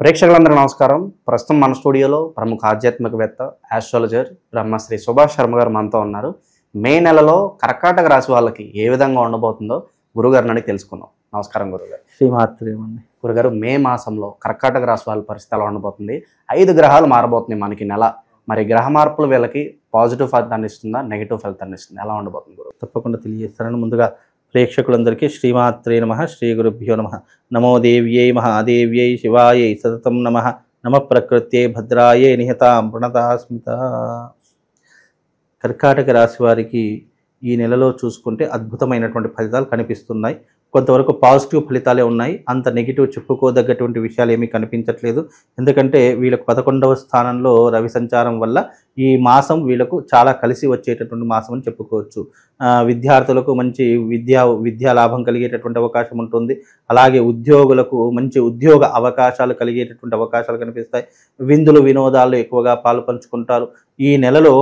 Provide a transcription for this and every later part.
ప్రేక్షకులందరూ నమస్కారం. ప్రస్తుతం మన స్టూడియోలో ప్రముఖ ఆధ్యాత్మికవేత్త ఆస్ట్రాలజర్ బ్రహ్మశ్రీ సుభాష్ శర్మ గారు మనతో ఉన్నారు. మే నెలలో కర్కాటక రాశి వాళ్ళకి ఏ విధంగా ఉండబోతుందో గురుగారిని అడిగి తెలుసుకుందాం. నమస్కారం గురుగారు. శ్రీమాత్రేమండి. గురుగారు, మే మాసంలో కర్కాటక రాశి వాళ్ళ పరిస్థితి ఎలా ఉండబోతుంది? 5 గ్రహాలు మారబోతున్నాయి మనకి నెల. మరి గ్రహ మార్పులు వీళ్ళకి పాజిటివ్ ఫలితాన్ని ఇస్తుందా, నెగిటివ్ ఫలితాన్ని ఇస్తుందా, ఎలా ఉండబోతుంది గురువు? తప్పకుండా తెలియజేస్తానని ముందుగా ప్రేక్షకులందరికీ శ్రీమాత్రే నమః, శ్రీ గురుభ్యో నమః. నమో దేవ్యై మహాదేవ్యై శివాయై సతతం నమః. నమ ప్రకృత్యై భద్రాయై నిహతాం ప్రణతాస్మిత. కర్కాటక రాశి వారికి ఈ నెలలో చూసుకుంటే అద్భుతమైనటువంటి ఫలితాలు కనిపిస్తున్నాయి. కొంతవరకు పాజిటివ్ ఫలితాలే ఉన్నాయి. అంత నెగిటివ్ చెప్పుకోదగ్గటువంటి విషయాలు ఏమీ కనిపించట్లేదు. ఎందుకంటే వీళ్ళకు 11వ స్థానంలో రవి సంచారం వల్ల ఈ మాసం వీళ్ళకు చాలా కలిసి వచ్చేటటువంటి మాసం అని చెప్పుకోవచ్చు. విద్యార్థులకు మంచి విద్యా లాభం కలిగేటటువంటి అవకాశం ఉంటుంది. అలాగే ఉద్యోగులకు మంచి ఉద్యోగ అవకాశాలు కలిగేటటువంటి అవకాశాలు కనిపిస్తాయి. విందులు వినోదాలు ఎక్కువగా పాలుపంచుకుంటారు. ఈ నెలలో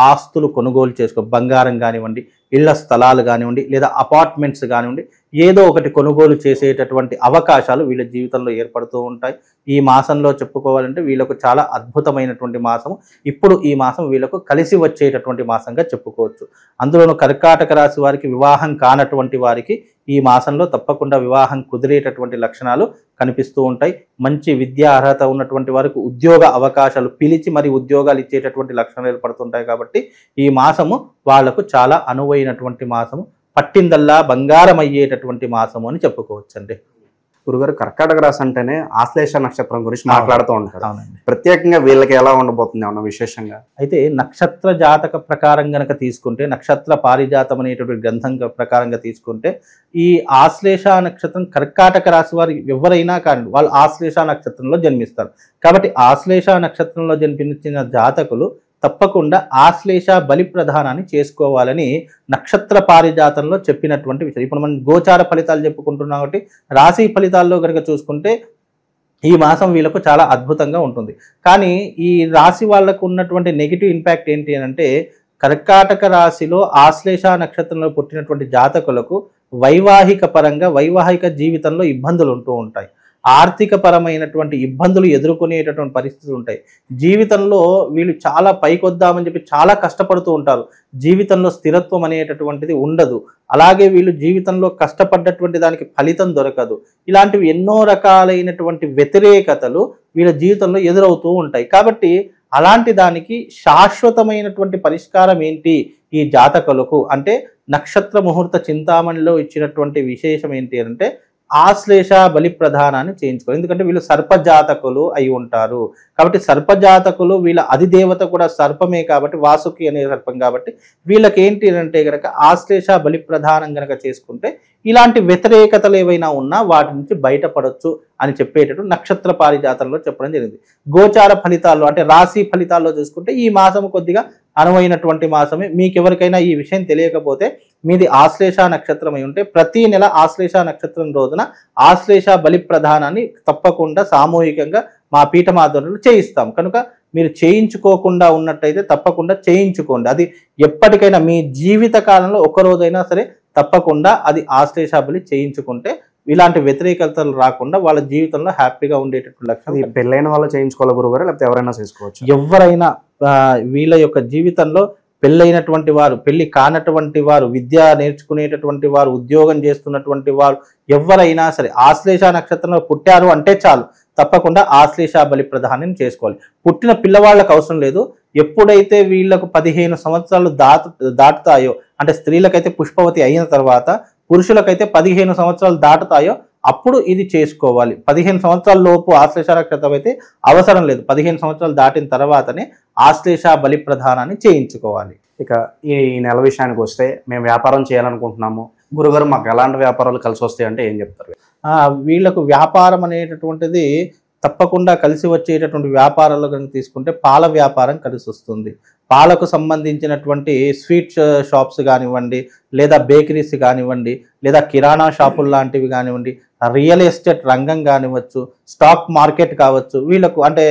ఆస్తులు కొనుగోలు బంగారం కానివ్వండి, ఇళ్ల స్థలాలు కానివ్వండి, లేదా అపార్ట్మెంట్స్ కానివ్వండి, ఏదో ఒకటి కొనుగోలు చేసేటటువంటి అవకాశాలు వీళ్ళ జీవితంలో ఏర్పడుతూ ఉంటాయి. ఈ మాసంలో చెప్పుకోవాలంటే వీళ్ళకు చాలా అద్భుతమైనటువంటి మాసం. ఇప్పుడు ఈ మాసం వీళ్ళకు కలిసి వచ్చేటటువంటి మాసంగా చెప్పుకోవచ్చు. అందులోనూ కర్కాటక రాశి వారికి వివాహం కానటువంటి వారికి ఈ మాసంలో తప్పకుండా వివాహం కుదిరేటటువంటి లక్షణాలు కనిపిస్తూ ఉంటాయి. మంచి విద్యా అర్హత ఉన్నటువంటి వారికి ఉద్యోగ అవకాశాలు పిలిచి మరి ఉద్యోగాలు ఇచ్చేటటువంటి లక్షణాలు ఏర్పడుతుంటాయి. కాబట్టి ఈ మాసము వాళ్లకు చాలా అనువైనటువంటి మాసము, పట్టిందల్లా బంగారం అయ్యేటటువంటి మాసము అని చెప్పుకోవచ్చండి. గురుగారు, కర్కాటక రాశి అంటేనే ఆశ్లేష నక్షత్రం గురించి మాట్లాడుతూ ఉంటారు. అవునండి. ప్రత్యేకంగా వీళ్ళకి ఎలా ఉండబోతుంది ఏమన్నా విశేషంగా? అయితే నక్షత్ర జాతక ప్రకారం గనక తీసుకుంటే, నక్షత్ర పారిజాతం అనేటువంటి గ్రంథం ప్రకారంగా తీసుకుంటే, ఈ ఆశ్లేష నక్షత్రం కర్కాటక రాశి వారు ఎవరైనా కానీ వాళ్ళు ఆశ్లేష నక్షత్రంలో జన్మిస్తారు. కాబట్టి ఆశ్లేష నక్షత్రంలో జన్మించిన జాతకులు తప్పకుండా ఆశ్లేష బలి ప్రధానాన్ని చేసుకోవాలని నక్షత్ర పారిజాతంలో చెప్పినటువంటి విషయం. ఇప్పుడు మనం గోచార ఫలితాలు చెప్పుకుంటున్నాం కాబట్టి రాశి ఫలితాల్లో కనుక చూసుకుంటే ఈ మాసం వీళ్ళకు చాలా అద్భుతంగా ఉంటుంది. కానీ ఈ రాశి వాళ్ళకు ఉన్నటువంటి నెగిటివ్ ఇంపాక్ట్ ఏంటి అని అంటే, కర్కాటక రాశిలో ఆశ్లేష నక్షత్రంలో పుట్టినటువంటి జాతకులకు వైవాహిక జీవితంలో ఇబ్బందులు ఉంటూ ఉంటాయి. ఆర్థిక పరమైనటువంటి ఇబ్బందులు ఎదుర్కొనేటటువంటి పరిస్థితులు ఉంటాయి. జీవితంలో వీళ్ళు చాలా పైకొద్దామని చెప్పి చాలా కష్టపడుతూ ఉంటారు. జీవితంలో స్థిరత్వం అనేటటువంటిది ఉండదు. అలాగే వీళ్ళు జీవితంలో కష్టపడ్డటువంటి దానికి ఫలితం దొరకదు. ఇలాంటివి ఎన్నో రకాలైనటువంటి వ్యతిరేకతలు వీళ్ళ జీవితంలో ఎదురవుతూ ఉంటాయి. కాబట్టి అలాంటి దానికి శాశ్వతమైనటువంటి పరిష్కారం ఏంటి ఈ జాతకులకు అంటే, నక్షత్ర ముహూర్త చింతామణిలో ఇచ్చినటువంటి విశేషం ఏంటి అంటే ఆశ్లేష బలి ప్రధానాన్ని చేయించుకోవాలి. ఎందుకంటే వీళ్ళు సర్పజాతకులు అయి ఉంటారు. కాబట్టి సర్పజాతకులు వీళ్ళ అధిదేవత కూడా సర్పమే కాబట్టి, వాసుకి అనే సర్పం కాబట్టి వీళ్ళకి ఏంటి అంటే గనక ఆశ్లేష బలి ప్రధానం గనక చేసుకుంటే ఇలాంటి వ్యతిరేకతలు ఏవైనా ఉన్నా వాటి నుంచి బయటపడవచ్చు అని చెప్పేటట్టు నక్షత్ర పారిజాతంలో చెప్పడం జరిగింది. గోచార ఫలితాల్లో అంటే రాశి ఫలితాల్లో చూసుకుంటే ఈ మాసం కొద్దిగా అనువైనటువంటి మాసమే. మీకు ఎవరికైనా ఈ విషయం తెలియకపోతే, మీది ఆశ్లేష నక్షత్రం అయి ఉంటే ప్రతి నెల ఆశ్లేష నక్షత్రం రోజున ఆశ్లేష బలి ప్రధానాన్ని తప్పకుండా సామూహికంగా మా పీఠం ఆధ్వర్యంలో చేయిస్తాం. కనుక మీరు చేయించుకోకుండా ఉన్నట్టయితే తప్పకుండా చేయించుకోండి. అది ఎప్పటికైనా మీ జీవిత కాలంలో ఒక్కరోజైనా సరే తప్పకుండా అది ఆశ్లేష బలి చేయించుకుంటే ఇలాంటి వ్యతిరేకతలు రాకుండా వాళ్ళ జీవితంలో హ్యాపీగా ఉండేటటువంటి లక్షణం. పెళ్ళైన వాళ్ళు చేయించుకోవాలి గురుగారు, లేకపోతే ఎవరైనా చేసుకోవచ్చు? ఎవరైనా వీళ్ళ యొక్క జీవితంలో పెళ్ళైనటువంటి వారు, పెళ్లి కానటువంటి వారు, విద్య నేర్చుకునేటటువంటి వారు, ఉద్యోగం చేస్తున్నటువంటి వారు ఎవరైనా సరే ఆశ్లేష నక్షత్రంలో పుట్టారు అంటే చాలు తప్పకుండా ఆశ్లేష బలి ప్రధానం చేసుకోవాలి. పుట్టిన పిల్లవాళ్ళకు అవసరం లేదు. ఎప్పుడైతే వీళ్ళకు 15 సంవత్సరాలు దాటుతాయో అంటే స్త్రీలకైతే పుష్పవతి అయిన తర్వాత, పురుషులకైతే 15 సంవత్సరాలు దాటుతాయో అప్పుడు ఇది చేసుకోవాలి. 15 సంవత్సరాల లోపు ఆశ్లేష నక్షత్రం అయితే అవసరం లేదు. 15 సంవత్సరాలు దాటిన తర్వాతనే ఆశ్లేష బలి ప్రధానాన్ని చేయించుకోవాలి. ఇక ఈ నెల విషయానికి వస్తే, మేము వ్యాపారం చేయాలనుకుంటున్నాము గురుగారు, మాకు ఎలాంటి వ్యాపారాలు కలిసి వస్తాయి అంటే ఏం చెప్తారు? వీళ్ళకు వ్యాపారం అనేటటువంటిది తప్పకుండా కలిసి వచ్చేటటువంటి వ్యాపారాల్లో కనుక తీసుకుంటే పాల వ్యాపారం కలిసి వస్తుంది. పాలకు సంబంధించినటువంటి స్వీట్ షాప్స్ కానివ్వండి, లేదా బేకరీస్ కానివ్వండి, లేదా కిరాణా షాపులు లాంటివి కానివ్వండి, రియల్ ఎస్టేట్ రంగం కానివ్వచ్చు, స్టాక్ మార్కెట్ కావచ్చు, వీళ్ళకు అంటే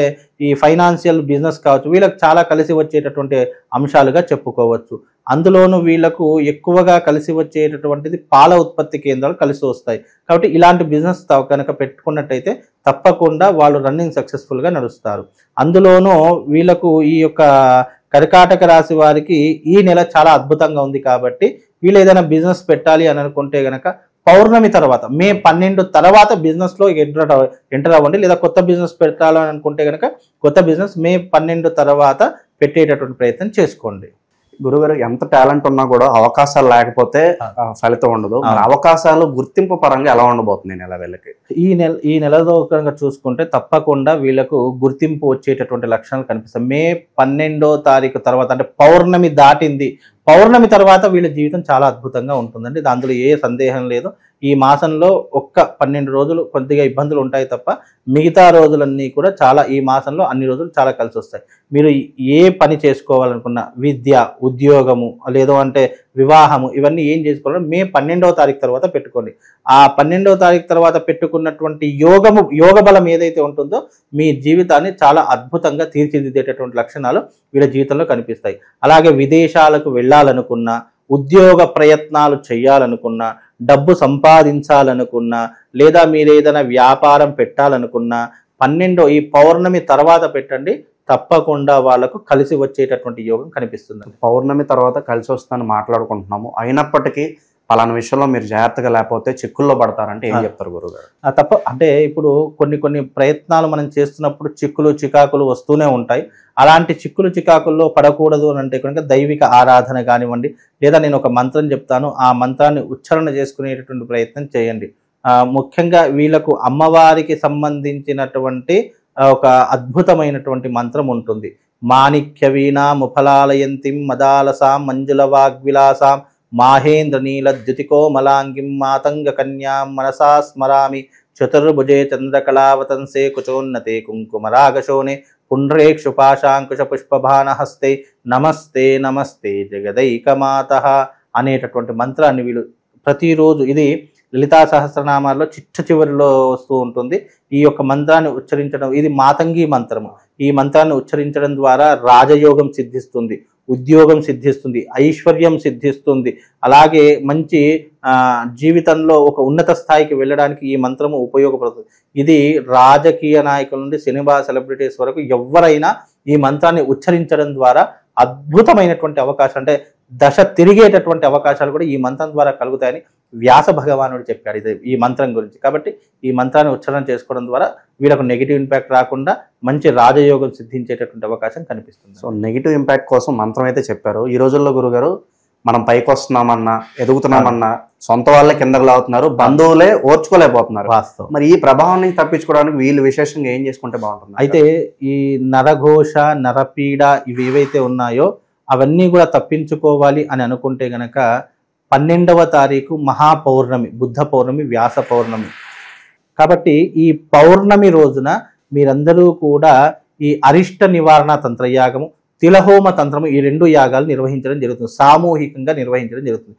ఈ ఫైనాన్షియల్ బిజినెస్ కావచ్చు, వీళ్ళకు చాలా కలిసి వచ్చేటటువంటి అంశాలుగా చెప్పుకోవచ్చు. అందులోనూ వీళ్ళకు ఎక్కువగా కలిసి వచ్చేటటువంటిది పాల ఉత్పత్తి కేంద్రాలు కలిసి వస్తాయి. కాబట్టి ఇలాంటి బిజినెస్ కనుక పెట్టుకున్నట్టయితే తప్పకుండా వాళ్ళు రన్నింగ్ సక్సెస్ఫుల్గా నడుస్తారు. అందులోనూ వీళ్ళకు ఈ యొక్క కర్కాటక రాశి వారికి ఈ నెల చాలా అద్భుతంగా ఉంది. కాబట్టి వీళ్ళు ఏదైనా బిజినెస్ పెట్టాలి అని అనుకుంటే గనక పౌర్ణమి తర్వాత మే 12 తర్వాత బిజినెస్లో ఎంటర్ అవ్వండి. లేదా కొత్త బిజినెస్ పెట్టాలని అనుకుంటే కనుక కొత్త బిజినెస్ మే 12 తర్వాత పెట్టేటటువంటి ప్రయత్నం చేసుకోండి. గురుగారు, ఎంత టాలెంట్ ఉన్నా కూడా అవకాశాలు లేకపోతే ఫలితం ఉండదు. అవకాశాలు గుర్తింపు పరంగా ఎలా ఉండబోతుంది నెల వీళ్ళకి? ఈ నెలలో కనుక చూసుకుంటే తప్పకుండా వీళ్ళకు గుర్తింపు వచ్చేటటువంటి లక్షణాలు కనిపిస్తాయి. మే 12వ తారీఖు తర్వాత అంటే పౌర్ణమి దాటింది. పౌర్ణమి తర్వాత వీళ్ళ జీవితం చాలా అద్భుతంగా ఉంటుందండి. అందులో ఏ సందేహం లేదు. ఈ మాసంలో ఒక్క 12 రోజులు కొద్దిగా ఇబ్బందులు ఉంటాయి తప్ప మిగతా రోజులన్నీ కూడా చాలా, ఈ మాసంలో అన్ని రోజులు చాలా కలిసి వస్తాయి. మీరు ఏ పని చేసుకోవాలనుకున్నా, విద్య, ఉద్యోగము, లేదు అంటే వివాహము, ఇవన్నీ ఏం చేసుకోవాలంటే మే 12వ తారీఖు తర్వాత పెట్టుకోండి. ఆ 12వ తారీఖు తర్వాత పెట్టుకున్నటువంటి యోగ బలం ఏదైతే ఉంటుందో మీ జీవితాన్ని చాలా అద్భుతంగా తీర్చిదిద్దేటటువంటి లక్షణాలు వీళ్ళ జీవితంలో కనిపిస్తాయి. అలాగే విదేశాలకు వెళ్ళాలనుకున్నా, ఉద్యోగ ప్రయత్నాలు చేయాలనుకున్నా, డబ్బు సంపాదించాలనుకున్నా, లేదా మీరు ఏదైనా వ్యాపారం పెట్టాలనుకున్నా ఈ పౌర్ణమి తర్వాత పెట్టండి. తప్పకుండా వాళ్ళకు కలిసి వచ్చేటటువంటి యోగం కనిపిస్తుంది. పౌర్ణమి తర్వాత కలిసి వస్తుందని మాట్లాడుకుంటున్నాము, అయినప్పటికీ పలానా విషయంలో మీరు జాగ్రత్తగా లేకపోతే చిక్కుల్లో పడతారంటే ఏం చెప్తారు గురుగారు? అంటే ఇప్పుడు కొన్ని ప్రయత్నాలు మనం చేస్తున్నప్పుడు చికాకులు వస్తూనే ఉంటాయి. అలాంటి చికాకుల్లో పడకూడదు అని అంటే కనుక దైవిక ఆరాధన కానివ్వండి, లేదా నేను ఒక మంత్రం చెప్తాను, ఆ మంత్రాన్ని ఉచ్చారణ చేసుకునేటటువంటి ప్రయత్నం చేయండి. ముఖ్యంగా వీళ్ళకు అమ్మవారికి సంబంధించినటువంటి ఒక అద్భుతమైనటువంటి మంత్రం ఉంటుంది. మాణిక్య వీణా ముఫలాలయంతిం మదాలసాం మంజుల వాగ్విలాసాం మాహేంద్ర నీల ద్యుతికోమలాంగిం మాతంగ కన్యాం మనసా స్మరామి చతుర్భుజే చంద్రకళావతంసే కుచోన్నతే కుంకుమరాగశోనే పుండ్రేక్షుపాశాంకుశ పుష్పభానహస్తే నమస్తే నమస్తే జగదైకమాతః అనేటటువంటి మంత్రాన్ని వీళ్ళు ప్రతిరోజు, ఇది లలితా సహస్రనామాల్లో చివరిలో వస్తూ ఉంటుంది. ఈ యొక్క మంత్రాన్ని ఉచ్చరించడం, ఇది మాతంగి మంత్రము. ఈ మంత్రాన్ని ఉచ్చరించడం ద్వారా రాజయోగం సిద్ధిస్తుంది, ఉద్యోగం సిద్ధిస్తుంది, ఐశ్వర్యం సిద్ధిస్తుంది. అలాగే మంచి జీవితంలో ఒక ఉన్నత స్థాయికి వెళ్ళడానికి ఈ మంత్రము ఉపయోగపడుతుంది. ఇది రాజకీయ నాయకుల నుండి సినిమా సెలబ్రిటీస్ వరకు ఎవరైనా ఈ మంత్రాన్ని ఉచ్చరించడం ద్వారా అద్భుతమైనటువంటి అవకాశం, అంటే దశ తిరిగేటటువంటి అవకాశాలు కూడా ఈ మంత్రం ద్వారా కలుగుతాయని వ్యాస భగవానుడు చెప్పాడు ఇది ఈ మంత్రం గురించి. కాబట్టి ఈ మంత్రాన్ని ఉచ్చారణ చేసుకోవడం ద్వారా వీళ్ళకు నెగిటివ్ ఇంపాక్ట్ రాకుండా మంచి రాజయోగం సిద్ధించేటటువంటి అవకాశం కనిపిస్తుంది. సో నెగిటివ్ ఇంపాక్ట్ కోసం మంత్రం అయితే చెప్పారు. ఈ రోజుల్లో గురుగారు మనం పైకి వస్తున్నామన్నా, ఎదుగుతున్నామన్నా సొంత వాళ్ళే కిందకు లాగుతున్నారు, బంధువులే ఓర్చుకోలేకపోతున్నారు. వాస్తవం. మరి ఈ ప్రభావం నుంచి తప్పించుకోవడానికి వీళ్ళు విశేషంగా ఏం చేసుకుంటే బాగుంటుంది? అయితే ఈ నరఘోష, నరపీడ ఇవి ఏవైతే ఉన్నాయో అవన్నీ కూడా తప్పించుకోవాలి అని అనుకుంటే గనక 12వ తారీఖు మహాపౌర్ణమి, బుద్ధ పౌర్ణమి, వ్యాస పౌర్ణమి. కాబట్టి ఈ పౌర్ణమి రోజున మీరందరూ కూడా ఈ అరిష్ట నివారణ తంత్రయాగము, తిలహోమ తంత్రము, ఈ 2 యాగాలు నిర్వహించడం జరుగుతుంది, సామూహికంగా నిర్వహించడం జరుగుతుంది.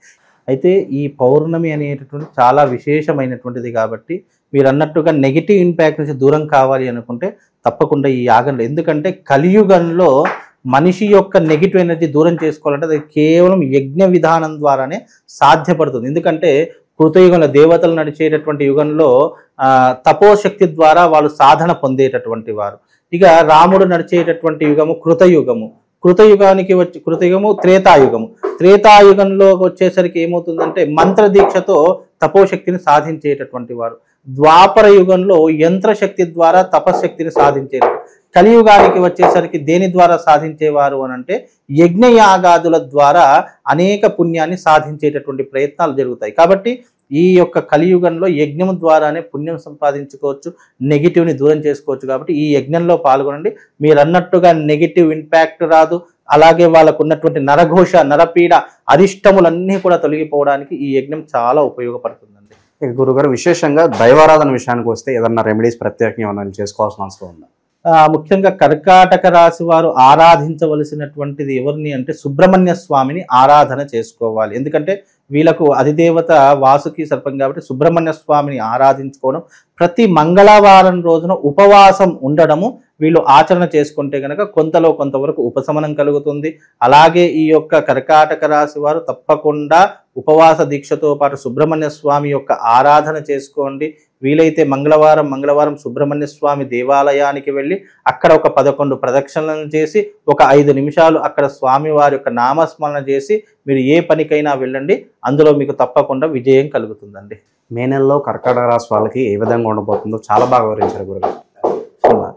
అయితే ఈ పౌర్ణమి అనేటటువంటి చాలా విశేషమైనటువంటిది. కాబట్టి మీరు అన్నట్టుగా నెగిటివ్ ఇంపాక్ట్ నుంచి దూరం కావాలి అనుకుంటే తప్పకుండా ఈ యాగంలో, ఎందుకంటే కలియుగంలో మనిషి యొక్క నెగిటివ్ ఎనర్జీ దూరం చేసుకోవాలంటే అది కేవలం యజ్ఞ విధానం ద్వారానే సాధ్యపడుతుంది. ఎందుకంటే కృతయుగంలో దేవతలు నడిచేటటువంటి యుగంలో తపోశక్తి ద్వారా వాళ్ళు సాధన పొందేటటువంటి వారు. ఇక రాముడు నడిచేటటువంటి యుగము కృతయుగము. కృతయుగము త్రేతాయుగంలో వచ్చేసరికి ఏమవుతుందంటే మంత్ర దీక్షతో తపోశక్తిని సాధించేటటువంటి వారు. ద్వాపర యుగంలో యంత్రశక్తి ద్వారా తపశక్తిని సాధించేది. కలియుగానికి వచ్చేసరికి దేని ద్వారా సాధించేవారు అని అంటే యజ్ఞయాగాదుల ద్వారా అనేక పుణ్యాన్ని సాధించేటటువంటి ప్రయత్నాలు జరుగుతాయి. కాబట్టి ఈ యొక్క కలియుగంలో యజ్ఞం ద్వారానే పుణ్యం సంపాదించుకోవచ్చు, నెగిటివ్ని దూరం చేసుకోవచ్చు. కాబట్టి ఈ యజ్ఞంలో పాల్గొనండి. మీరు అన్నట్టుగా నెగిటివ్ ఇంపాక్ట్ రాదు. అలాగే వాళ్ళకు ఉన్నటువంటి నరఘోష, నరపీడ, అరిష్టములన్నీ కూడా తొలగిపోవడానికి ఈ యజ్ఞం చాలా ఉపయోగపడుతుందండి. గురుగారు, విశేషంగా దైవారాధన విషయానికి వస్తే ఏదన్నా రెమెడీస్ ప్రత్యేకంగా ఏమన్నా చేసుకోవాల్సిన అవసరం ఉందా? ముఖ్యంగా కర్కాటక రాశి వారు ఆరాధించవలసినటువంటిది ఎవరిని అంటే సుబ్రహ్మణ్య స్వామిని ఆరాధన చేసుకోవాలి. ఎందుకంటే వీళ్ళకు అధిదేవత వాసుకి సర్పం కాబట్టి సుబ్రహ్మణ్య స్వామిని ఆరాధించుకోవడం, ప్రతి మంగళవారం రోజున ఉపవాసం ఉండడము వీళ్ళు ఆచరణ చేసుకుంటే కనుక కొంతలో కొంతవరకు ఉపశమనం కలుగుతుంది. అలాగే ఈ యొక్క కర్కాటక రాశి వారు తప్పకుండా ఉపవాస దీక్షతో పాటు సుబ్రహ్మణ్య స్వామి యొక్క ఆరాధన చేసుకోండి. వీలైతే మంగళవారం సుబ్రహ్మణ్య స్వామి దేవాలయానికి వెళ్ళి అక్కడ ఒక 11 ప్రదక్షిణలను చేసి ఒక 5 నిమిషాలు అక్కడ స్వామి వారి యొక్క నామస్మరణ చేసి మీరు ఏ పనికైనా వెళ్ళండి, అందులో మీకు తప్పకుండా విజయం కలుగుతుందండి. మే నెలలో కర్కాటక రాశి వాళ్ళకి ఏ విధంగా ఉండబోతుందో చాలా బాగా వివరించారు గురుగారు.